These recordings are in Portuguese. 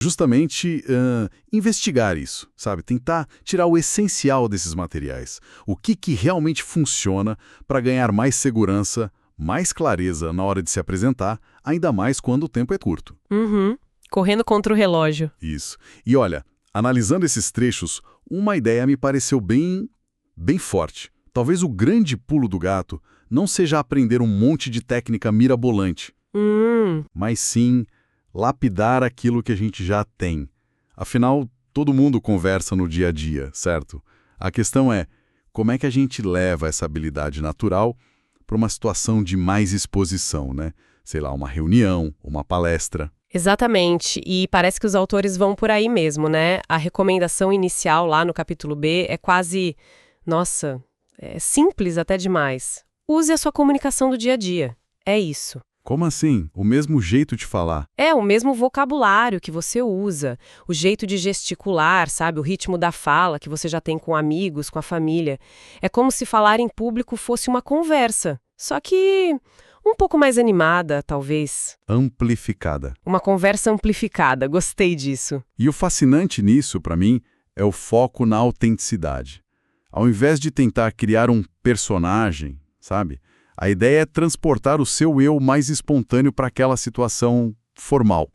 Justamente investigar isso, sabe? Tentar tirar o essencial desses materiais. O que realmente funciona para ganhar mais segurança, mais clareza na hora de se apresentar, ainda mais quando o tempo é curto. Uhum. Correndo contra o relógio. Isso. E olha, analisando esses trechos, uma ideia me pareceu bem forte. Talvez o grande pulo do gato não seja aprender um monte de técnica mirabolante, mas sim lapidar aquilo que a gente já tem. Afinal, todo mundo conversa no dia a dia, certo? A questão é, como é que a gente leva essa habilidade natural para uma situação de mais exposição, né? Sei lá, uma reunião, uma palestra. Exatamente, e parece que os autores vão por aí mesmo, né? A recomendação inicial lá no capítulo B é quase, nossa, é simples até demais. Use a sua comunicação do dia a dia. É isso. Como assim? O mesmo jeito de falar? É o mesmo vocabulário que você usa, o jeito de gesticular, sabe? O ritmo da fala que você já tem com amigos, com a família. É como se falar em público fosse uma conversa, só que um pouco mais animada, talvez. Amplificada. Uma conversa amplificada, gostei disso. E o fascinante nisso, para mim, é o foco na autenticidade. Ao invés de tentar criar um personagem, sabe? A ideia é transportar o seu eu mais espontâneo para aquela situação formal.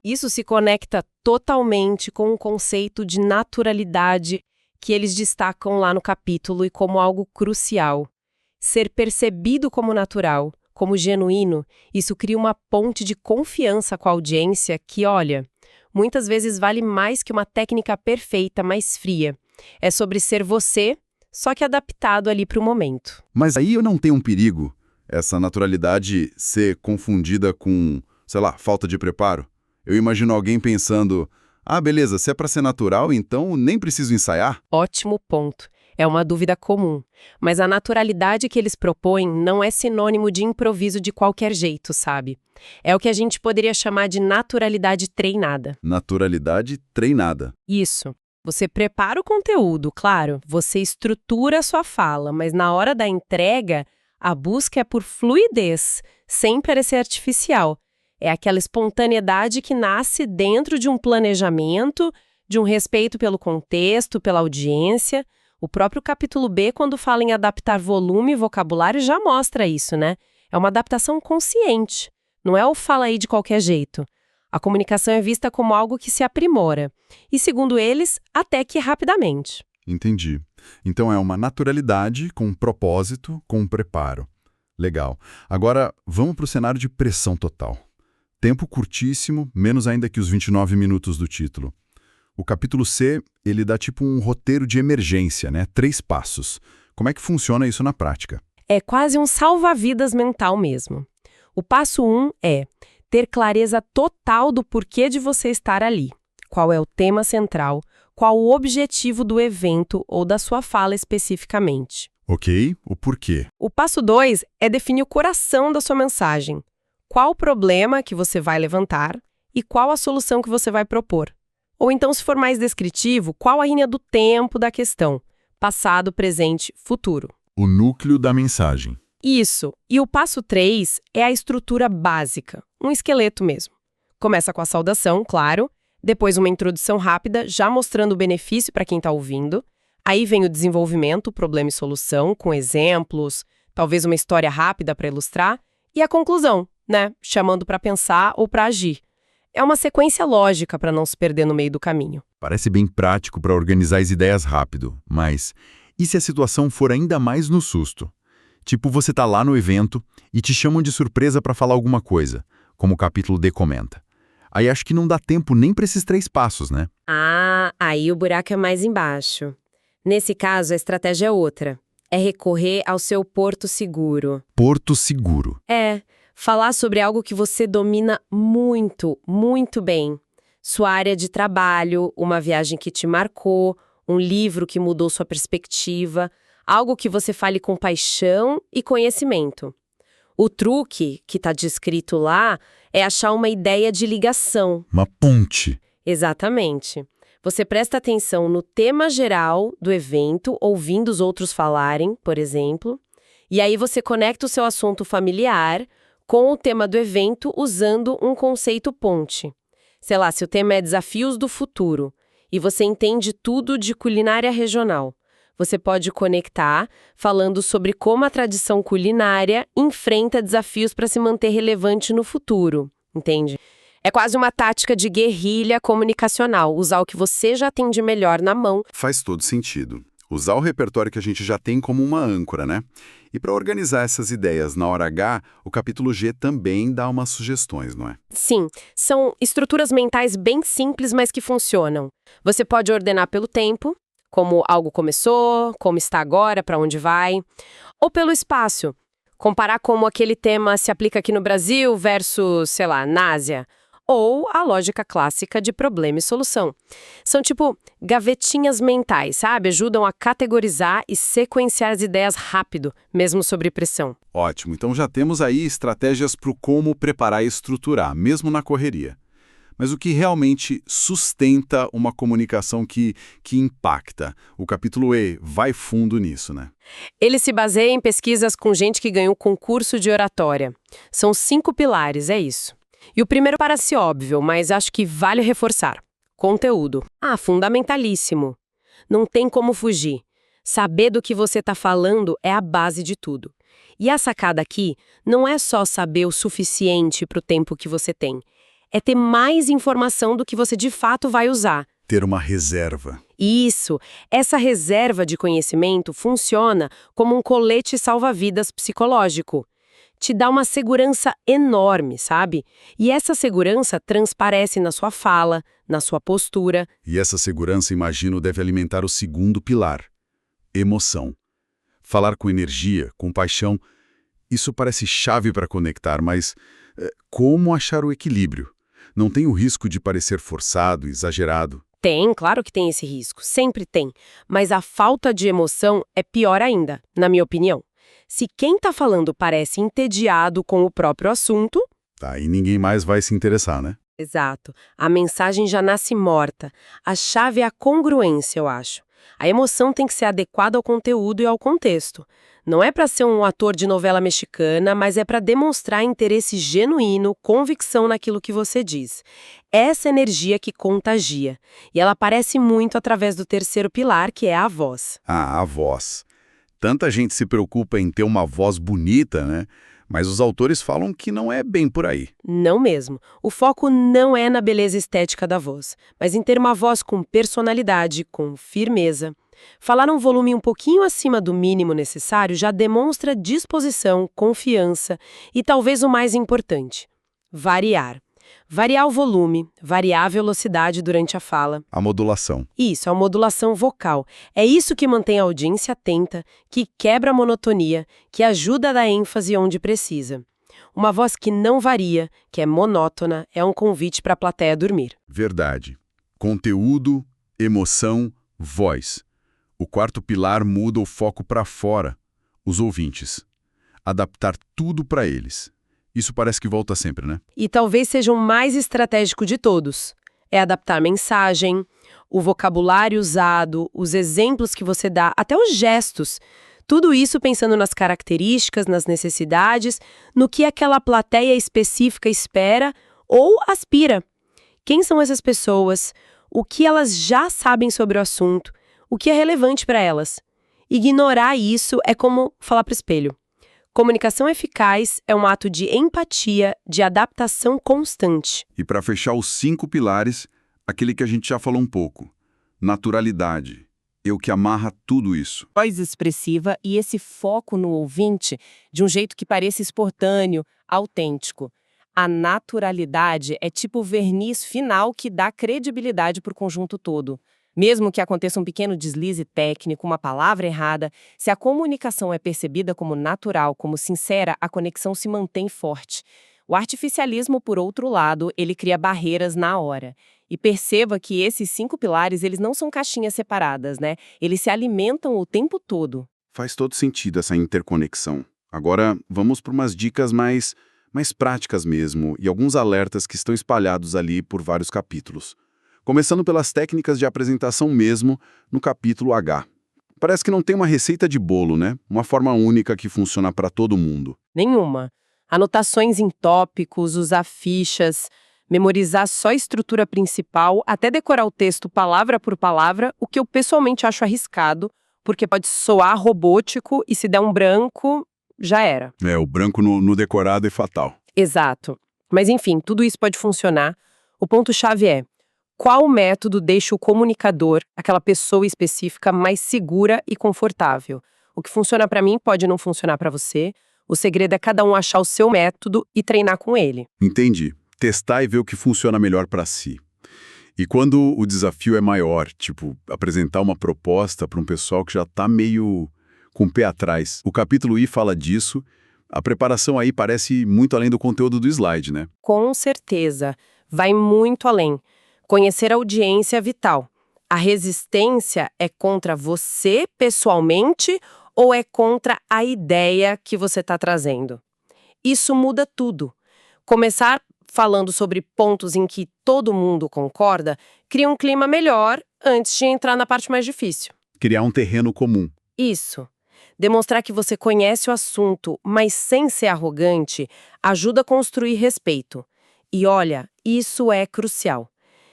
Isso se conecta totalmente com o conceito de naturalidade que eles destacam lá no capítulo e como algo crucial. Ser percebido como natural, como genuíno, isso cria uma ponte de confiança com a audiência que, olha, muitas vezes vale mais que uma técnica perfeita, mais fria. É sobre ser você, só que adaptado ali para o momento. Mas aí eu não tenho um perigo, essa naturalidade ser confundida com, sei lá, falta de preparo. Eu imagino alguém pensando, beleza, se é para ser natural, então nem preciso ensaiar? Ótimo ponto. É uma dúvida comum. Mas a naturalidade que eles propõem não é sinônimo de improviso de qualquer jeito, sabe? É o que a gente poderia chamar de naturalidade treinada. Naturalidade treinada. Isso. Você prepara o conteúdo, claro, você estrutura a sua fala, mas na hora da entrega, a busca é por fluidez, sem parecer artificial. É aquela espontaneidade que nasce dentro de um planejamento, de um respeito pelo contexto, pela audiência. O próprio capítulo B, quando fala em adaptar volume e vocabulário, já mostra isso, né? É uma adaptação consciente, não é o fala aí de qualquer jeito. A comunicação é vista como algo que se aprimora. E, segundo eles, até que rapidamente. Entendi. Então é uma naturalidade com um propósito, com um preparo. Legal. Agora, vamos para o cenário de pressão total. Tempo curtíssimo, menos ainda que os 29 minutos do título. O capítulo C, ele dá tipo um roteiro de emergência, né? 3 passos. Como é que funciona isso na prática? É quase um salva-vidas mental mesmo. O passo 1 é ter clareza total do porquê de você estar ali. Qual é o tema central, qual o objetivo do evento ou da sua fala especificamente. Ok, o porquê. O passo 2 é definir o coração da sua mensagem. Qual o problema que você vai levantar e qual a solução que você vai propor. Ou então, se for mais descritivo, qual a linha do tempo da questão. Passado, presente, futuro. O núcleo da mensagem. Isso. E o passo 3 é a estrutura básica, um esqueleto mesmo. Começa com a saudação, claro, depois uma introdução rápida, já mostrando o benefício para quem está ouvindo. Aí vem o desenvolvimento, problema e solução, com exemplos, talvez uma história rápida para ilustrar, e a conclusão, né? Chamando para pensar ou para agir. É uma sequência lógica para não se perder no meio do caminho. Parece bem prático para organizar as ideias rápido, mas e se a situação for ainda mais no susto? Tipo, você tá lá no evento e te chamam de surpresa para falar alguma coisa, como o capítulo D comenta. Aí acho que não dá tempo nem para esses 3 passos, né? Aí o buraco é mais embaixo. Nesse caso, a estratégia é outra. É recorrer ao seu porto seguro. Porto seguro. Falar sobre algo que você domina muito, muito bem. Sua área de trabalho, uma viagem que te marcou, um livro que mudou sua perspectiva, algo que você fale com paixão e conhecimento. O truque, que está descrito lá, é achar uma ideia de ligação. Uma ponte. Exatamente. Você presta atenção no tema geral do evento, ouvindo os outros falarem, por exemplo, e aí você conecta o seu assunto familiar com o tema do evento usando um conceito ponte. Sei lá, se o tema é desafios do futuro e você entende tudo de culinária regional, você pode conectar falando sobre como a tradição culinária enfrenta desafios para se manter relevante no futuro, entende? É quase uma tática de guerrilha comunicacional, usar o que você já tem de melhor na mão. Faz todo sentido. Usar o repertório que a gente já tem como uma âncora, né? E para organizar essas ideias na hora H, o capítulo G também dá umas sugestões, não é? Sim, são estruturas mentais bem simples, mas que funcionam. Você pode ordenar pelo tempo, como algo começou, como está agora, para onde vai, ou pelo espaço, comparar como aquele tema se aplica aqui no Brasil versus, sei lá, na Ásia, ou a lógica clássica de problema e solução. São tipo gavetinhas mentais, sabe? Ajudam a categorizar e sequenciar as ideias rápido, mesmo sob pressão. Ótimo, então já temos aí estratégias para o como preparar e estruturar, mesmo na correria. Mas o que realmente sustenta uma comunicação que impacta? O capítulo E vai fundo nisso, né? Ele se baseia em pesquisas com gente que ganhou concurso de oratória. São 5 pilares, é isso. E o primeiro parece óbvio, mas acho que vale reforçar. Conteúdo. Fundamentalíssimo. Não tem como fugir. Saber do que você está falando é a base de tudo. E a sacada aqui não é só saber o suficiente para o tempo que você tem. É ter mais informação do que você de fato vai usar. Ter uma reserva. Isso. Essa reserva de conhecimento funciona como um colete salva-vidas psicológico. Te dá uma segurança enorme, sabe? E essa segurança transparece na sua fala, na sua postura. E essa segurança, imagino, deve alimentar o segundo pilar: emoção. Falar com energia, com paixão, isso parece chave para conectar, mas como achar o equilíbrio? Não tem o risco de parecer forçado, exagerado? Tem, claro que tem esse risco, sempre tem. Mas a falta de emoção é pior ainda, na minha opinião. Se quem está falando parece entediado com o próprio assunto... Tá, e ninguém mais vai se interessar, né? Exato. A mensagem já nasce morta. A chave é a congruência, eu acho. A emoção tem que ser adequada ao conteúdo e ao contexto. Não é para ser um ator de novela mexicana, mas é para demonstrar interesse genuíno, convicção naquilo que você diz. Essa energia que contagia. E ela aparece muito através do terceiro pilar, que é a voz. A voz. Tanta gente se preocupa em ter uma voz bonita, né? Mas os autores falam que não é bem por aí. Não mesmo. O foco não é na beleza estética da voz, mas em ter uma voz com personalidade, com firmeza. Falar um volume um pouquinho acima do mínimo necessário já demonstra disposição, confiança e talvez o mais importante, variar. Variar o volume, variar a velocidade durante a fala. A modulação. Isso, a modulação vocal. É isso que mantém a audiência atenta, que quebra a monotonia, que ajuda a dar ênfase onde precisa. Uma voz que não varia, que é monótona, é um convite para a plateia dormir. Verdade. Conteúdo, emoção, voz. O quarto pilar muda o foco para fora, os ouvintes. Adaptar tudo para eles. Isso parece que volta sempre, né? E talvez seja o mais estratégico de todos. É adaptar a mensagem, o vocabulário usado, os exemplos que você dá, até os gestos. Tudo isso pensando nas características, nas necessidades, no que aquela plateia específica espera ou aspira. Quem são essas pessoas? O que elas já sabem sobre o assunto? O que é relevante para elas? Ignorar isso é como falar para o espelho. Comunicação eficaz é um ato de empatia, de adaptação constante. E para fechar os 5 pilares, aquele que a gente já falou um pouco. Naturalidade. É o que amarra tudo isso. Voz expressiva e esse foco no ouvinte de um jeito que pareça espontâneo, autêntico. A naturalidade é tipo o verniz final que dá credibilidade para o conjunto todo. Mesmo que aconteça um pequeno deslize técnico, uma palavra errada, se a comunicação é percebida como natural, como sincera, a conexão se mantém forte. O artificialismo, por outro lado, ele cria barreiras na hora. E perceba que esses 5 pilares, eles não são caixinhas separadas, né? Eles se alimentam o tempo todo. Faz todo sentido essa interconexão. Agora, vamos para umas dicas mais práticas mesmo e alguns alertas que estão espalhados ali por vários capítulos. Começando pelas técnicas de apresentação mesmo, no capítulo H. Parece que não tem uma receita de bolo, né? Uma forma única que funciona para todo mundo. Nenhuma. Anotações em tópicos, usar fichas, Memorizar só a estrutura principal, até decorar o texto palavra por palavra, o que eu pessoalmente acho arriscado, porque pode soar robótico e se der um branco, já era. O branco no decorado é fatal. Exato. Mas enfim, tudo isso pode funcionar. O ponto-chave é: qual método deixa o comunicador, aquela pessoa específica, mais segura e confortável? O que funciona para mim pode não funcionar para você. O segredo é cada um achar o seu método e treinar com ele. Entendi. Testar e ver o que funciona melhor para si. E quando o desafio é maior, tipo, apresentar uma proposta para um pessoal que já está meio com o pé atrás. O capítulo I fala disso. A preparação aí parece muito além do conteúdo do slide, né? Com certeza. Vai muito além. Conhecer a audiência é vital. A resistência é contra você pessoalmente ou é contra a ideia que você está trazendo? Isso muda tudo. Começar falando sobre pontos em que todo mundo concorda cria um clima melhor antes de entrar na parte mais difícil. Criar um terreno comum. Isso. Demonstrar que você conhece o assunto, mas sem ser arrogante, ajuda a construir respeito. E olha, isso é crucial.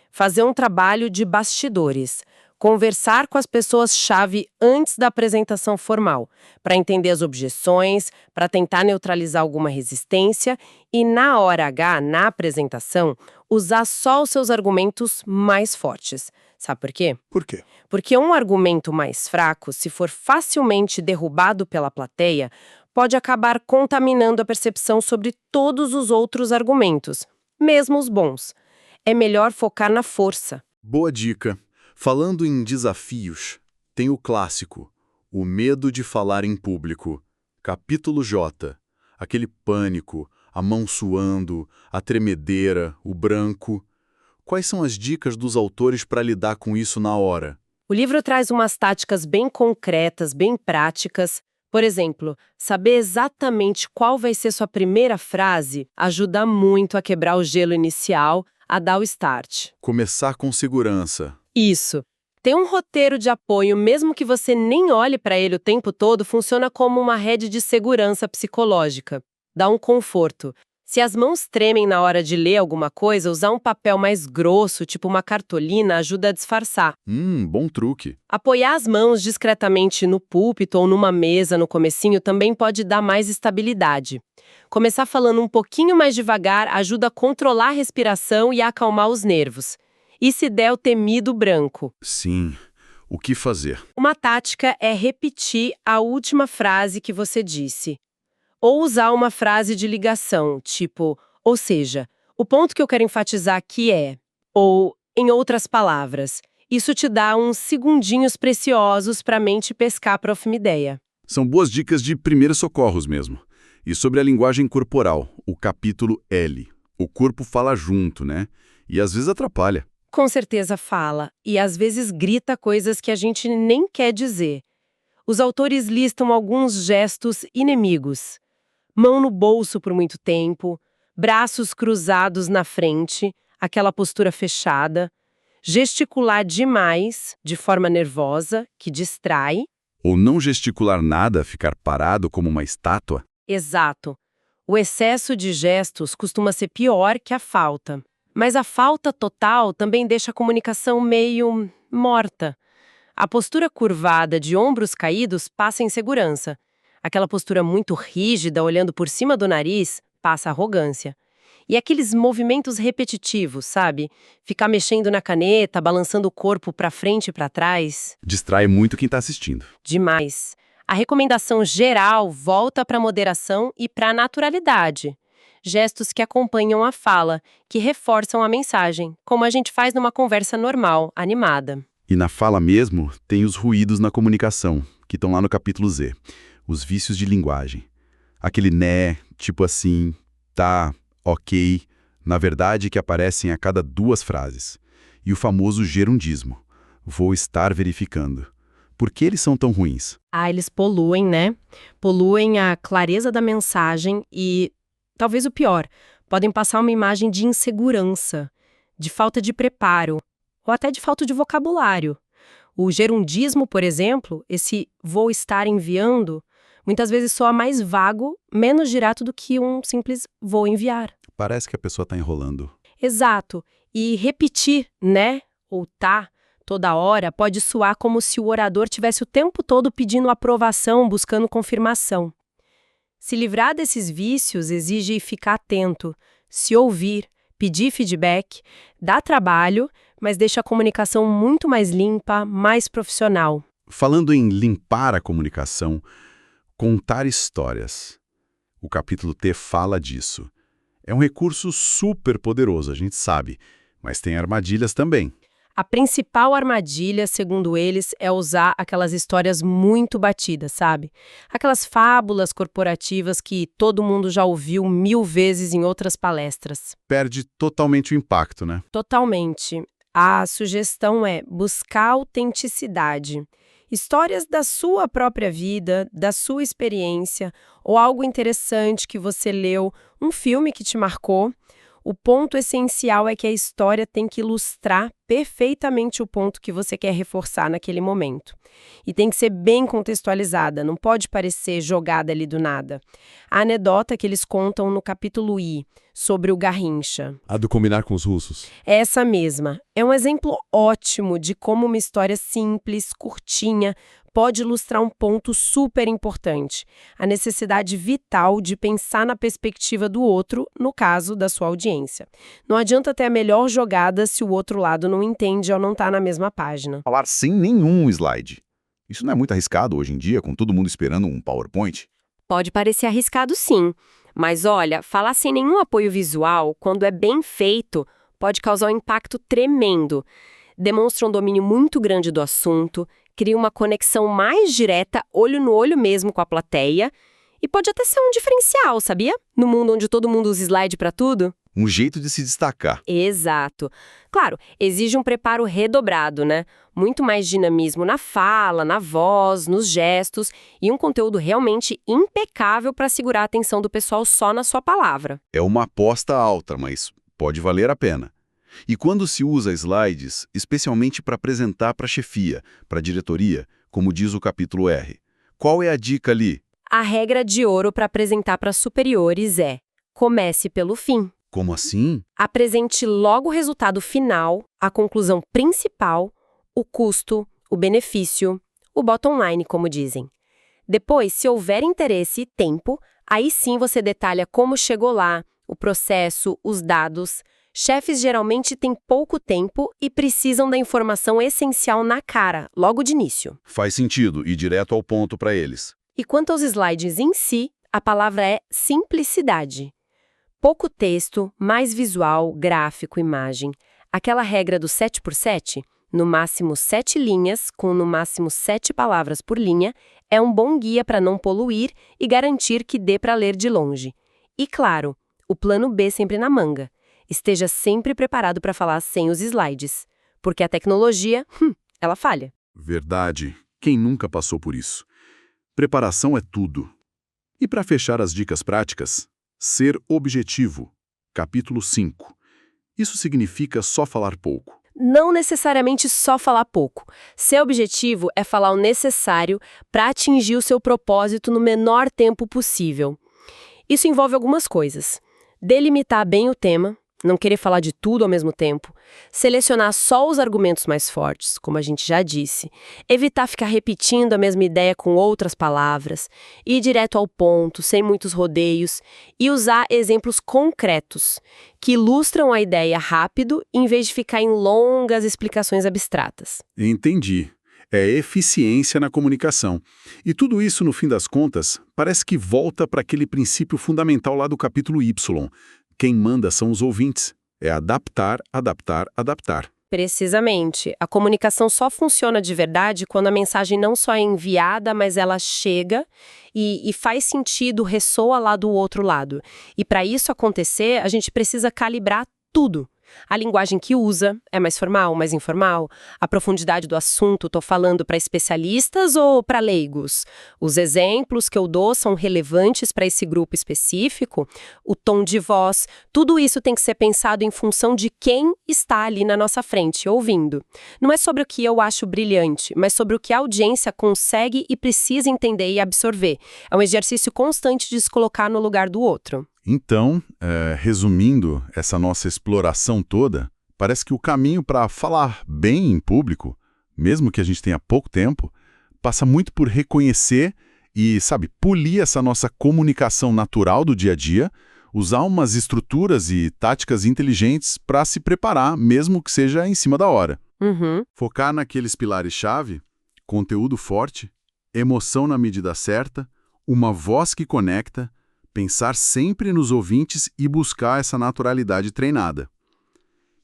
Fazer um trabalho de bastidores. Conversar com as pessoas-chave antes da apresentação formal, para entender as objeções, para tentar neutralizar alguma resistência e, na hora H, na apresentação, usar só os seus argumentos mais fortes. Sabe por quê? Por quê? Porque um argumento mais fraco, se for facilmente derrubado pela plateia, pode acabar contaminando a percepção sobre todos os outros argumentos, mesmo os bons. É melhor focar na força. Boa dica. Falando em desafios, tem o clássico, o medo de falar em público. Capítulo J. Aquele pânico, a mão suando, a tremedeira, o branco. Quais são as dicas dos autores para lidar com isso na hora? O livro traz umas táticas bem concretas, bem práticas. Por exemplo, saber exatamente qual vai ser sua primeira frase ajuda muito a quebrar o gelo inicial, a dar o start. Começar com segurança. Isso. Ter um roteiro de apoio, mesmo que você nem olhe para ele o tempo todo, funciona como uma rede de segurança psicológica. Dá um conforto. Se as mãos tremem na hora de ler alguma coisa, usar um papel mais grosso, tipo uma cartolina, ajuda a disfarçar. Bom truque. Apoiar as mãos discretamente no púlpito ou numa mesa no comecinho também pode dar mais estabilidade. Começar falando um pouquinho mais devagar ajuda a controlar a respiração e a acalmar os nervos. E se der o temido branco? Sim. O que fazer? Uma tática é repetir a última frase que você disse. Ou usar uma frase de ligação, tipo, ou seja, o ponto que eu quero enfatizar aqui é, ou, em outras palavras, isso te dá uns segundinhos preciosos para a mente pescar a próxima ideia. São boas dicas de primeiros socorros mesmo. E sobre a linguagem corporal, o capítulo L. O corpo fala junto, né? E às vezes atrapalha. Com certeza fala, e às vezes grita coisas que a gente nem quer dizer. Os autores listam alguns gestos inimigos. Mão no bolso por muito tempo, braços cruzados na frente, aquela postura fechada, gesticular demais, de forma nervosa, que distrai. Ou não gesticular nada, ficar parado como uma estátua. Exato. O excesso de gestos costuma ser pior que a falta. Mas a falta total também deixa a comunicação meio morta. A postura curvada de ombros caídos passa insegurança. Aquela postura muito rígida, olhando por cima do nariz, passa arrogância. E aqueles movimentos repetitivos, sabe? Ficar mexendo na caneta, balançando o corpo para frente e para trás. Distrai muito quem está assistindo. Demais. A recomendação geral volta para a moderação e para a naturalidade. Gestos que acompanham a fala, que reforçam a mensagem, como a gente faz numa conversa normal, animada. E na fala mesmo, tem os ruídos na comunicação, que estão lá no capítulo Z. Os vícios de linguagem. Aquele né, tipo assim, tá, ok, na verdade que aparecem a cada 2 frases. E o famoso gerundismo. Vou estar verificando. Por que eles são tão ruins? Eles poluem, né? Poluem a clareza da mensagem e, talvez o pior, podem passar uma imagem de insegurança, de falta de preparo, ou até de falta de vocabulário. O gerundismo, por exemplo, esse vou estar enviando, muitas vezes soa mais vago, menos direto do que um simples vou enviar. Parece que a pessoa está enrolando. Exato. E repetir, né? Ou tá, toda hora, pode soar como se o orador tivesse o tempo todo pedindo aprovação, buscando confirmação. Se livrar desses vícios exige ficar atento, se ouvir, pedir feedback, dá trabalho, mas deixa a comunicação muito mais limpa, mais profissional. Falando em limpar a comunicação, contar histórias. O capítulo T fala disso. É um recurso super poderoso, a gente sabe, mas tem armadilhas também. A principal armadilha, segundo eles, é usar aquelas histórias muito batidas, sabe? Aquelas fábulas corporativas que todo mundo já ouviu 1000 vezes em outras palestras. Perde totalmente o impacto, né? Totalmente. A sugestão é buscar autenticidade. Histórias da sua própria vida, da sua experiência, ou algo interessante que você leu, um filme que te marcou. O ponto essencial é que a história tem que ilustrar perfeitamente o ponto que você quer reforçar naquele momento. E tem que ser bem contextualizada, não pode parecer jogada ali do nada. A anedota que eles contam no capítulo I, sobre o Garrincha. A do combinar com os russos. É essa mesma. É um exemplo ótimo de como uma história simples, curtinha, pode ilustrar um ponto super importante, a necessidade vital de pensar na perspectiva do outro, no caso da sua audiência. Não adianta ter a melhor jogada se o outro lado não entende ou não está na mesma página. Falar sem nenhum slide. Isso não é muito arriscado hoje em dia, com todo mundo esperando um PowerPoint? Pode parecer arriscado sim, mas olha, falar sem nenhum apoio visual, quando é bem feito, pode causar um impacto tremendo. Demonstra um domínio muito grande do assunto, cria uma conexão mais direta, olho no olho mesmo com a plateia, e pode até ser um diferencial, sabia? No mundo onde todo mundo usa slide para tudo. Um jeito de se destacar. Exato. Claro, exige um preparo redobrado, né? Muito mais dinamismo na fala, na voz, nos gestos e um conteúdo realmente impecável para segurar a atenção do pessoal só na sua palavra. É uma aposta alta, mas pode valer a pena. E quando se usa slides, especialmente para apresentar para a chefia, para a diretoria, como diz o capítulo R, qual é a dica ali? A regra de ouro para apresentar para superiores é: comece pelo fim. Como assim? Apresente logo o resultado final, a conclusão principal, o custo, o benefício, o bottom line, como dizem. Depois, se houver interesse e tempo, aí sim você detalha como chegou lá, o processo, os dados. Chefes geralmente têm pouco tempo e precisam da informação essencial na cara, logo de início. Faz sentido e direto ao ponto para eles. E quanto aos slides em si, a palavra é simplicidade. Pouco texto, mais visual, gráfico, imagem. Aquela regra do 7x7, no máximo 7 linhas, com no máximo 7 palavras por linha, é um bom guia para não poluir e garantir que dê para ler de longe. E claro, o plano B sempre na manga. Esteja sempre preparado para falar sem os slides, porque a tecnologia, ela falha. Verdade. Quem nunca passou por isso? Preparação é tudo. E para fechar as dicas práticas, ser objetivo. Capítulo 5. Isso significa só falar pouco. Não necessariamente só falar pouco. Ser objetivo é falar o necessário para atingir o seu propósito no menor tempo possível. Isso envolve algumas coisas. Delimitar bem o tema, não querer falar de tudo ao mesmo tempo, selecionar só os argumentos mais fortes, como a gente já disse, evitar ficar repetindo a mesma ideia com outras palavras, ir direto ao ponto, sem muitos rodeios, e usar exemplos concretos, que ilustram a ideia rápido, em vez de ficar em longas explicações abstratas. Entendi. É eficiência na comunicação. E tudo isso, no fim das contas, parece que volta para aquele princípio fundamental lá do capítulo Y. Quem manda são os ouvintes. É adaptar, adaptar, adaptar. Precisamente. A comunicação só funciona de verdade quando a mensagem não só é enviada, mas ela chega e faz sentido, ressoa lá do outro lado. E para isso acontecer, a gente precisa calibrar tudo. A linguagem que usa é mais formal, mais informal? A profundidade do assunto, estou falando para especialistas ou para leigos? Os exemplos que eu dou são relevantes para esse grupo específico? O tom de voz, tudo isso tem que ser pensado em função de quem está ali na nossa frente, ouvindo. Não é sobre o que eu acho brilhante, mas sobre o que a audiência consegue e precisa entender e absorver. É um exercício constante de se colocar no lugar do outro. Então, resumindo essa nossa exploração toda, parece que o caminho para falar bem em público, mesmo que a gente tenha pouco tempo, passa muito por reconhecer e, polir essa nossa comunicação natural do dia a dia, usar umas estruturas e táticas inteligentes para se preparar, mesmo que seja em cima da hora. Uhum. Focar naqueles pilares-chave, conteúdo forte, emoção na medida certa, uma voz que conecta, pensar sempre nos ouvintes e buscar essa naturalidade treinada.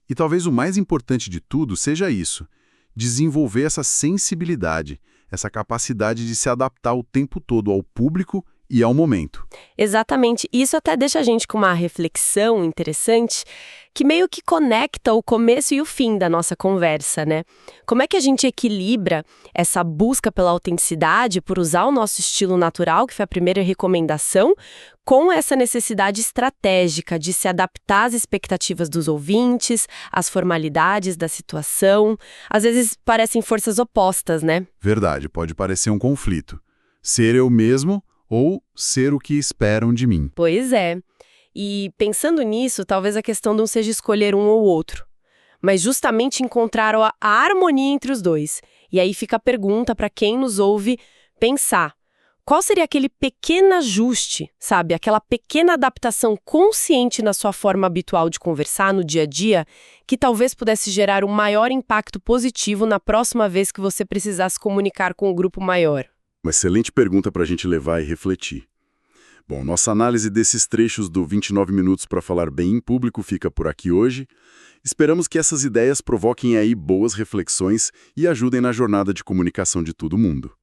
E talvez o mais importante de tudo seja isso, desenvolver essa sensibilidade, essa capacidade de se adaptar o tempo todo ao público e ao momento. Exatamente. Isso até deixa a gente com uma reflexão interessante que meio que conecta o começo e o fim da nossa conversa, né? Como é que a gente equilibra essa busca pela autenticidade, por usar o nosso estilo natural, que foi a primeira recomendação, com essa necessidade estratégica de se adaptar às expectativas dos ouvintes, às formalidades da situação. Às vezes parecem forças opostas, né? Verdade, pode parecer um conflito. Ser eu mesmo ou ser o que esperam de mim. Pois é. E pensando nisso, talvez a questão não seja escolher um ou outro, mas justamente encontrar a harmonia entre os dois. E aí fica a pergunta para quem nos ouve pensar. Qual seria aquele pequeno ajuste, aquela pequena adaptação consciente na sua forma habitual de conversar no dia a dia, que talvez pudesse gerar um maior impacto positivo na próxima vez que você precisasse comunicar com um grupo maior? Uma excelente pergunta para a gente levar e refletir. Bom, nossa análise desses trechos do 29 Minutos para Falar Bem em Público fica por aqui hoje. Esperamos que essas ideias provoquem aí boas reflexões e ajudem na jornada de comunicação de todo mundo.